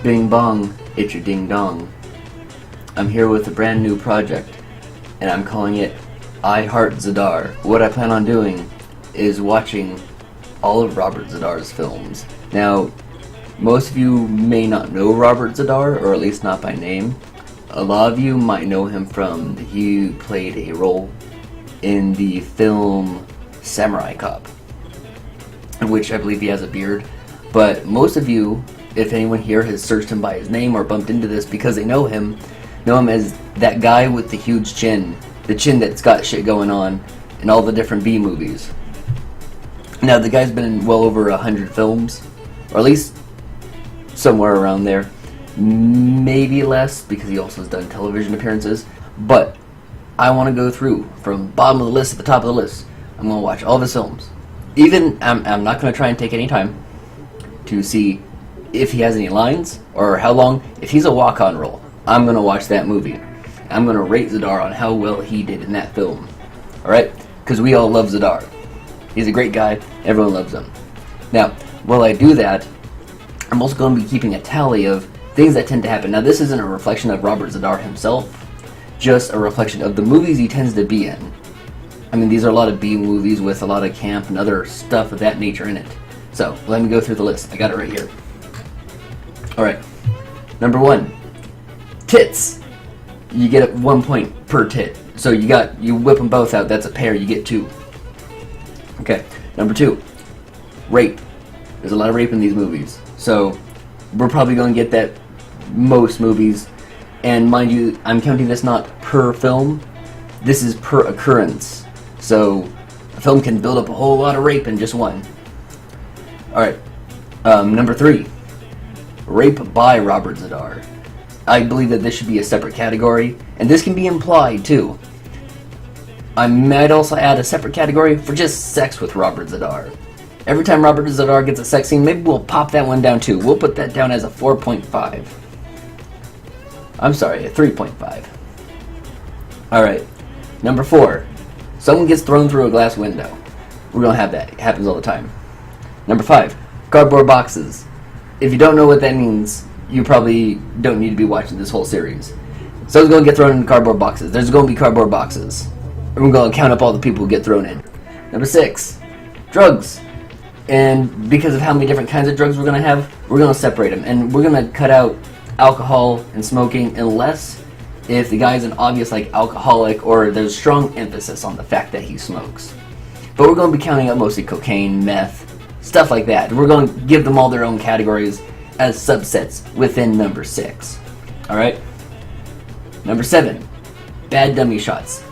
Bing bong, it's your ding dong. I'm here with a brand new project, and I'm calling it I Heart Zadar. What I plan on doing is watching all of Robert Zadar's films. Now, most of you may not know Robert Zadar, or at least not by name. A lot of you might know him from, he played a role in the film Samurai Cop, in which I believe he has a beard. But most of you, if anyone here has searched him by his name or bumped into this because they know him as that guy with the huge chin. The chin that's got shit going on in all the different B movies. Now, the guy's been in well over 100 films, or at least somewhere around there. Maybe less, because he also has done television appearances. But I want to go through from bottom of the list to the top of the list. I'm going to watch all of his films. Even, I'm not going to try and take any time to see if he has any lines or how long. If he's a walk-on role, I'm going to watch that movie. I'm going to rate Zadar on how well he did in that film. Alright? Because we all love Zadar. He's a great guy. Everyone loves him. Now, while I do that, I'm also going to be keeping a tally of things that tend to happen. Now, this isn't a reflection of Robert Zadar himself, just a reflection of the movies he tends to be in. I mean, these are a lot of B movies with a lot of camp and other stuff of that nature in it. So, let me go through the list. I got it right here. Alright. Number 1. Tits. You get 1 point per tit. So you whip them both out, that's a pair, you get 2. Okay. Number 2. Rape. There's a lot of rape in these movies. So, we're probably going to get that most movies. And mind you, I'm counting this not per film. This is per occurrence. So, a film can build up a whole lot of rape in just one. Alright. Number 3. Rape by Robert Zadar. I believe that this should be a separate category, and this can be implied too. I might also add a separate category for just sex with Robert Zadar. Every time Robert Zadar gets a sex scene, maybe we'll pop that one down too. We'll put that down as a 4.5. I'm sorry, a 3.5. Alright, number 4. Someone gets thrown through a glass window. We're gonna have that. It happens all the time. Number 5. Cardboard boxes. If you don't know what that means, you probably don't need to be watching this whole series. Someone's going to get thrown in cardboard boxes. There's going to be cardboard boxes. And we're going to count up all the people who get thrown in. Number 6. Drugs. And because of how many different kinds of drugs we're going to have, we're going to separate them. And we're going to cut out alcohol and smoking unless if the guy's an obvious alcoholic or there's strong emphasis on the fact that he smokes. But we're going to be counting up mostly cocaine, meth, stuff like that. We're going to give them all their own categories as subsets within number 6. Alright? Number 7. Bad dummy shots.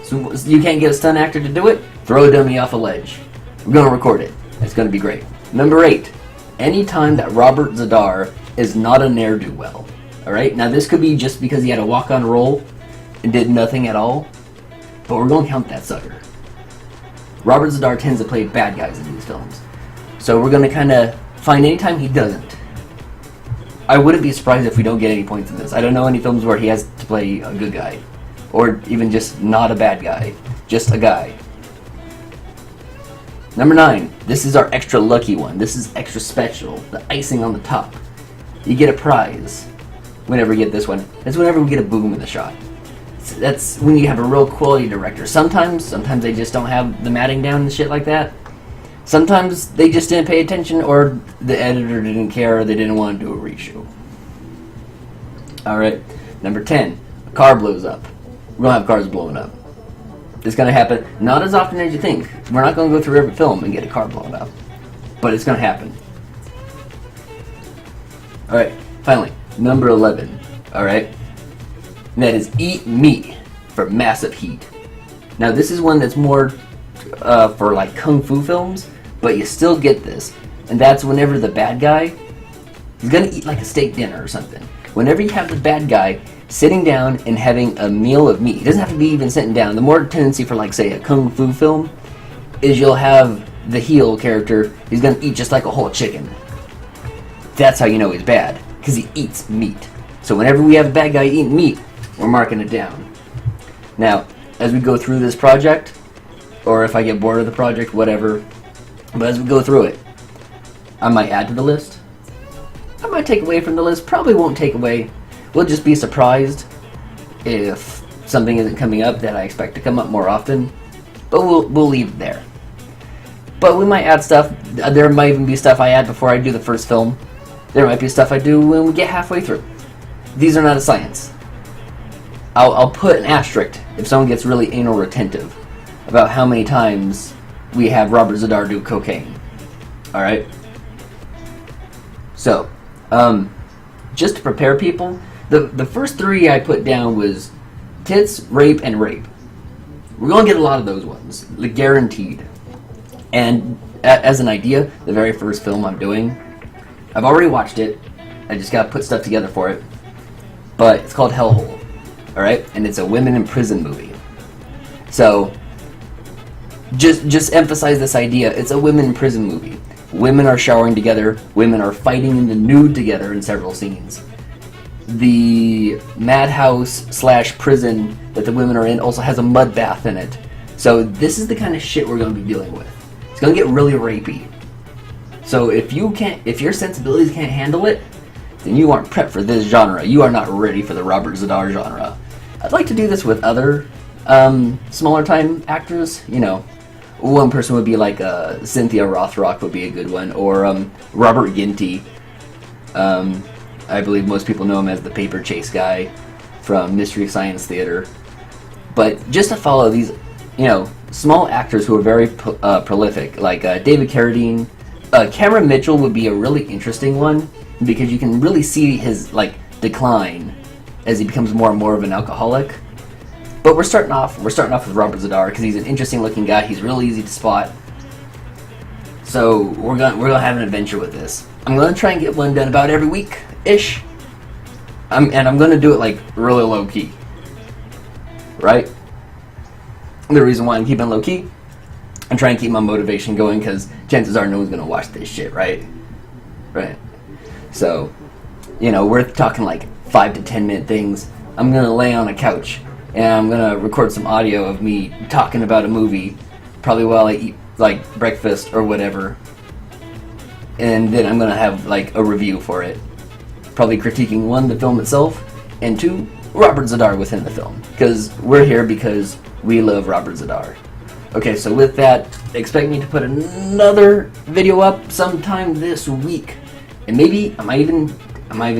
So you can't get a stunt actor to do it? Throw a dummy off a ledge. We're going to record it. It's going to be great. Number 8. Anytime that Robert Zadar is not a ne'er-do-well. Alright? Now this could be just because he had a walk-on role and did nothing at all. But we're going to count that sucker. Robert Zadar tends to play bad guys in these films. So we're going to kind of find any time he doesn't. I wouldn't be surprised if we don't get any points in this. I don't know any films where he has to play a good guy. Or even just not a bad guy. Just a guy. Number 9. This is our extra lucky one. This is extra special. The icing on the top. You get a prize whenever you get this one. That's whenever we get a boom in the shot. That's when you have a real quality director. Sometimes they just don't have the matting down and shit like that. Sometimes they just didn't pay attention, or the editor didn't care, or they didn't want to do a reshoot. Alright, number 10. A car blows up. We're going to have cars blowing up. It's going to happen not as often as you think. We're not going to go through every film and get a car blown up. But it's going to happen. Alright, finally, number 11. Alright? And that is eat meat for massive heat. Now this is one that's more for kung fu films, but you still get this. And that's whenever the bad guy, he's going to eat a steak dinner or something. Whenever you have the bad guy sitting down and having a meal of meat, it doesn't have to be even sitting down. The more tendency for say a kung fu film is you'll have the heel character, he's going to eat just like a whole chicken. That's how you know he's bad, because he eats meat. So whenever we have a bad guy eating meat, we're marking it down. Now, as we go through this project, or if I get bored of the project, whatever, but as we go through it, I might add to the list, I might take away from the list, probably won't take away. We'll just be surprised if something isn't coming up that I expect to come up more often, but we'll leave it there. But we might add stuff. There might even be stuff I add before I do the first film. There might be stuff I do when we get halfway through. These are not a science. I'll put an asterisk if someone gets really anal retentive about how many times we have Robert Z'Dar do cocaine. Alright? So, just to prepare people, the first three I put down was tits, rape, and rape. We're going to get a lot of those ones, guaranteed. And as an idea, the very first film I'm doing, I've already watched it. I just got to put stuff together for it. But it's called Hellhole. Alright? And it's a women in prison movie. So, just emphasize this idea. It's a women in prison movie. Women are showering together. Women are fighting in the nude together in several scenes. The madhouse / prison that the women are in also has a mud bath in it. So this is the kind of shit we're going to be dealing with. It's going to get really rapey. So if your sensibilities can't handle it, then you aren't prepped for this genre. You are not ready for the Robert Z'Dar genre. I'd like to do this with other smaller time actors. You know, one person would be like Cynthia Rothrock would be a good one, or Robert Ginty. I believe most people know him as the paper chase guy from Mystery Science Theater. But just to follow these, you know, small actors who are very prolific, like David Carradine. Cameron Mitchell would be a really interesting one because you can really see his decline as he becomes more and more of an alcoholic. But we're starting off with Robert Z'Dar because he's an interesting looking guy. He's really easy to spot. So we're gonna have an adventure with this. I'm gonna try and get one done about every week ish. And I'm gonna do it really low key. Right? The reason why I'm keeping low key, I'm trying to keep my motivation going because chances are no one's gonna watch this shit, right? Right. So, you know, we're talking 5 to 10 minute things. I'm gonna lay on a couch and I'm gonna record some audio of me talking about a movie, probably while I eat breakfast or whatever. And then I'm gonna have a review for it. Probably critiquing 1, the film itself, and 2, Robert Z'Dar within the film. Because we're here because we love Robert Z'Dar. Okay, so with that, expect me to put another video up sometime this week. And maybe I might even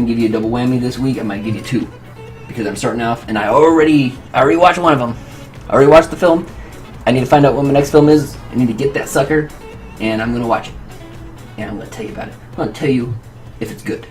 give you a double whammy this week. I might give you 2. Because I'm starting off and I already watched one of them. I already watched the film. I need to find out what my next film is. I need to get that sucker and I'm gonna watch it. And I'm gonna tell you about it. I'm gonna tell you if it's good.